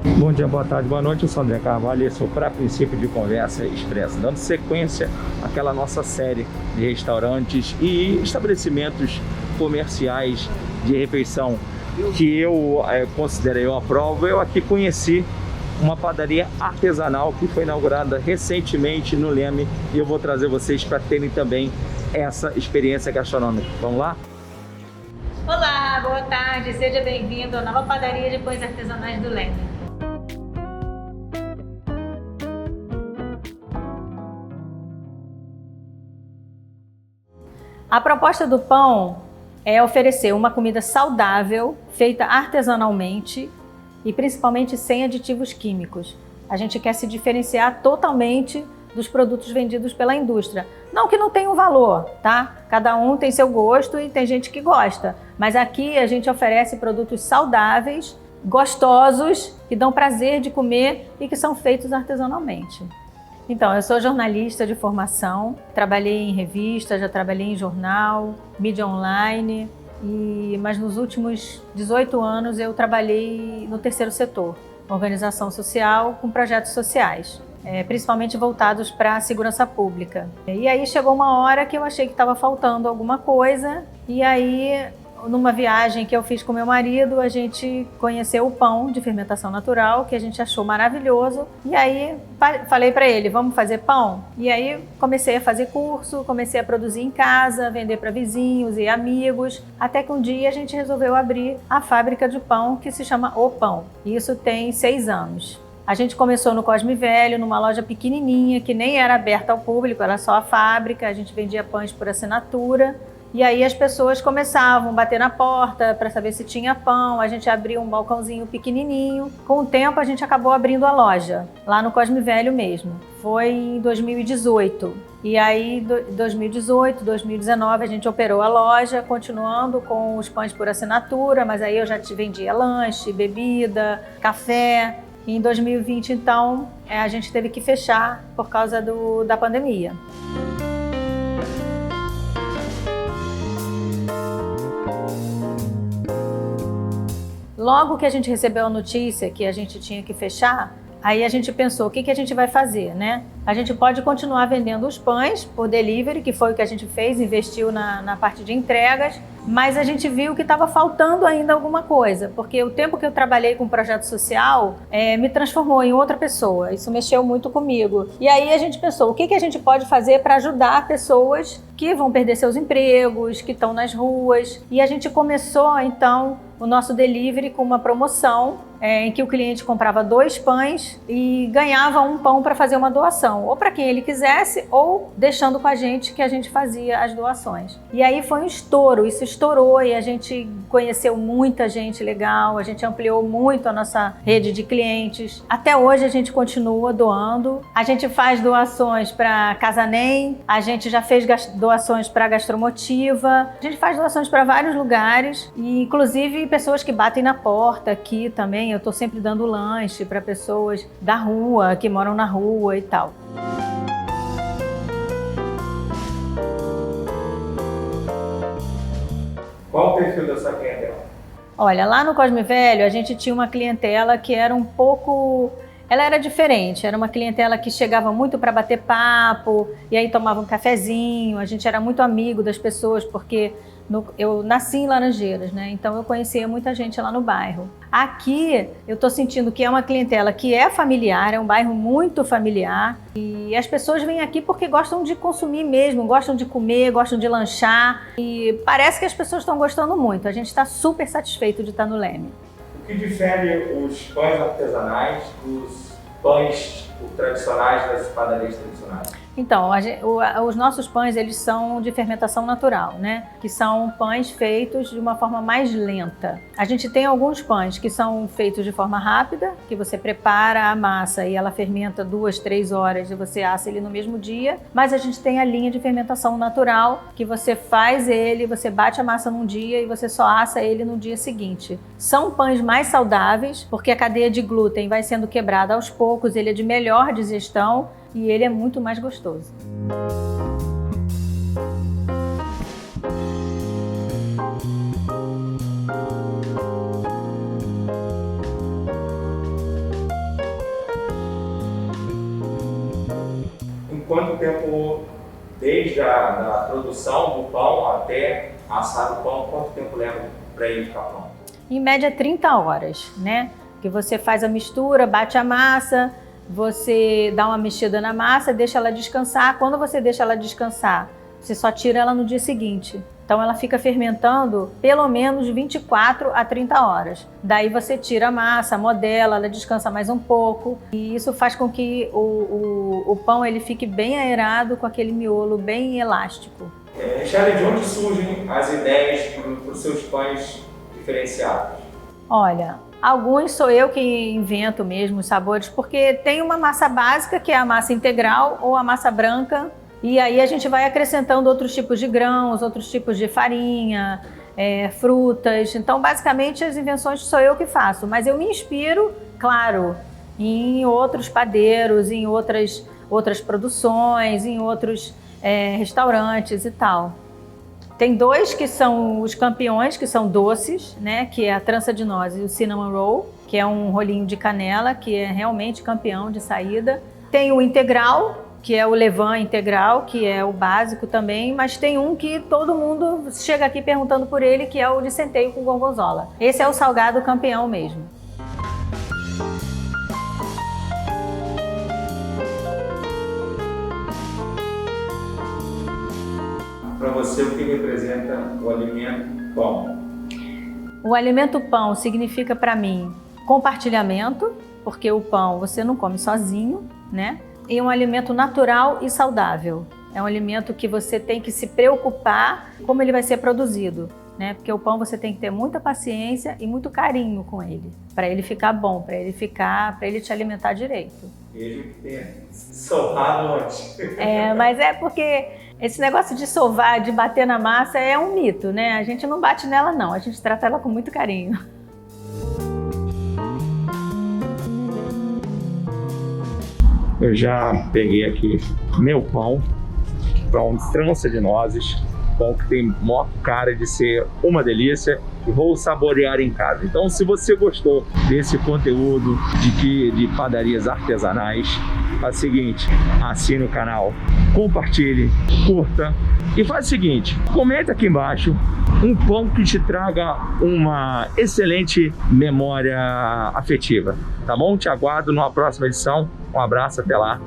Bom dia, boa tarde, boa noite. Eu sou André Carvalho e esse é o Pra Princípio de Conversa Expressa, dando sequência àquela nossa série de restaurantes e estabelecimentos comerciais de refeição que eu considero, eu aprovo. Eu aqui conheci uma padaria artesanal que foi inaugurada recentemente no Leme e eu vou trazer vocês para terem também essa experiência gastronômica. Vamos lá? Olá, boa tarde, seja bem-vindo à nova padaria de pães artesanais do Leme. A proposta do pão é oferecer uma comida saudável, feita artesanalmente e principalmente sem aditivos químicos. A gente quer se diferenciar totalmente dos produtos vendidos pela indústria. Não que não tenham valor, tá? Cada um tem seu gosto e tem gente que gosta. Mas aqui a gente oferece produtos saudáveis, gostosos, que dão prazer de comer e que são feitos artesanalmente. Então, eu sou jornalista de formação, trabalhei em revista, já trabalhei em jornal, mídia online, mas nos últimos 18 anos eu trabalhei no terceiro setor, organização social com projetos sociais, principalmente voltados para a segurança pública. E aí chegou uma hora que eu achei que estava faltando alguma coisa e aí, numa viagem que eu fiz com meu marido, a gente conheceu o pão de fermentação natural, que a gente achou maravilhoso. E aí falei para ele, vamos fazer pão? E aí comecei a fazer curso, comecei a produzir em casa, vender para vizinhos e amigos, até que um dia a gente resolveu abrir a fábrica de pão, que se chama O Pão. E isso tem 6 anos. A gente começou no Cosme Velho, numa loja pequenininha, que nem era aberta ao público, era só a fábrica, a gente vendia pães por assinatura. E aí as pessoas começavam a bater na porta para saber se tinha pão, a gente abria um balcãozinho pequenininho. Com o tempo a gente acabou abrindo a loja, lá no Cosme Velho mesmo. Foi em 2018. E aí, 2018, 2019, a gente operou a loja, continuando com os pães por assinatura, mas aí eu já vendia lanche, bebida, café. E em 2020, então, a gente teve que fechar por causa da pandemia. Logo que a gente recebeu a notícia que a gente tinha que fechar, aí a gente pensou, o que a gente vai fazer, né? A gente pode continuar vendendo os pães por delivery, que foi o que a gente fez, investiu na parte de entregas, mas a gente viu que estava faltando ainda alguma coisa, porque o tempo que eu trabalhei com projeto social me transformou em outra pessoa, isso mexeu muito comigo. E aí a gente pensou, o que a gente pode fazer para ajudar pessoas que vão perder seus empregos, que estão nas ruas, e a gente começou então o nosso delivery com uma promoção em que o cliente comprava 2 pães e ganhava um pão para fazer uma doação, ou para quem ele quisesse, ou deixando com a gente que a gente fazia as doações. E aí foi um estouro, isso estourou e a gente conheceu muita gente legal, a gente ampliou muito a nossa rede de clientes. Até hoje a gente continua doando, a gente faz doações para Casa NEM, a gente já fez doações para Gastromotiva, a gente faz doações para vários lugares, e inclusive pessoas que batem na porta aqui também. Eu estou sempre dando lanche para pessoas da rua, que moram na rua e tal. Qual o perfil dessa clientela? Olha, lá no Cosme Velho a gente tinha uma clientela que era um pouco... Ela era diferente, era uma clientela que chegava muito para bater papo, e aí tomava um cafezinho, a gente era muito amigo das pessoas, porque eu nasci em Laranjeiras, né? Então eu conhecia muita gente lá no bairro. Aqui eu tô sentindo que é uma clientela que é familiar, é um bairro muito familiar, e as pessoas vêm aqui porque gostam de consumir mesmo, gostam de comer, gostam de lanchar, e parece que as pessoas estão gostando muito. A gente está super satisfeito de estar no Leme. O que difere os pães artesanais dos pães tradicionais das padarias tradicionais? Então, os nossos pães, eles são de fermentação natural, né? Que são pães feitos de uma forma mais lenta. A gente tem alguns pães que são feitos de forma rápida, que você prepara a massa e ela fermenta 2, 3 horas e você assa ele no mesmo dia. Mas a gente tem a linha de fermentação natural, que você faz ele, você bate a massa num dia e você só assa ele no dia seguinte. São pães mais saudáveis, porque a cadeia de glúten vai sendo quebrada aos poucos, ele é de melhor digestão, e ele é muito mais gostoso. quanto tempo, desde a produção do pão até assar o pão, quanto tempo leva para ele ficar pronto? Em média 30 horas, né? Que você faz a mistura, bate a massa, você dá uma mexida na massa, deixa ela descansar. Quando você deixa ela descansar, você só tira ela no dia seguinte. Então ela fica fermentando pelo menos 24 a 30 horas. Daí você tira a massa, modela, ela descansa mais um pouco. E isso faz com que o pão ele fique bem aerado, com aquele miolo bem elástico. Michele, de onde surgem as ideias para os seus pães diferenciados? Olha, alguns sou eu que invento mesmo os sabores, porque tem uma massa básica, que é a massa integral ou a massa branca, e aí a gente vai acrescentando outros tipos de grãos, outros tipos de farinha, frutas. Então, basicamente, as invenções sou eu que faço, mas eu me inspiro, claro, em outros padeiros, em outras produções, em outros restaurantes e tal. Tem dois que são os campeões, que são doces, né? Que é a trança de nozes e o cinnamon roll, que é um rolinho de canela, que é realmente campeão de saída. Tem o integral, que é o levain integral, que é o básico também, mas tem um que todo mundo chega aqui perguntando por ele, que é o de centeio com gorgonzola. Esse é o salgado campeão mesmo. Para você, o que representa o alimento pão? O alimento pão significa para mim compartilhamento, porque o pão você não come sozinho, né? E um alimento natural e saudável. É um alimento que você tem que se preocupar como ele vai ser produzido, né? Porque o pão você tem que ter muita paciência e muito carinho com ele, para ele ficar bom, para ele te alimentar direito. Mesmo que tenha sovado antes. Mas é porque esse negócio de sovar, de bater na massa é um mito, né? A gente não bate nela não, a gente trata ela com muito carinho. Eu já peguei aqui meu pão trança de nozes, pão que tem maior cara de ser uma delícia, e vou saborear em casa. Então, se você gostou desse conteúdo de padarias artesanais, faz o seguinte, assine o canal, compartilhe, curta e faz o seguinte, comenta aqui embaixo um pão que te traga uma excelente memória afetiva, tá bom? Te aguardo numa próxima edição. Um abraço, até lá.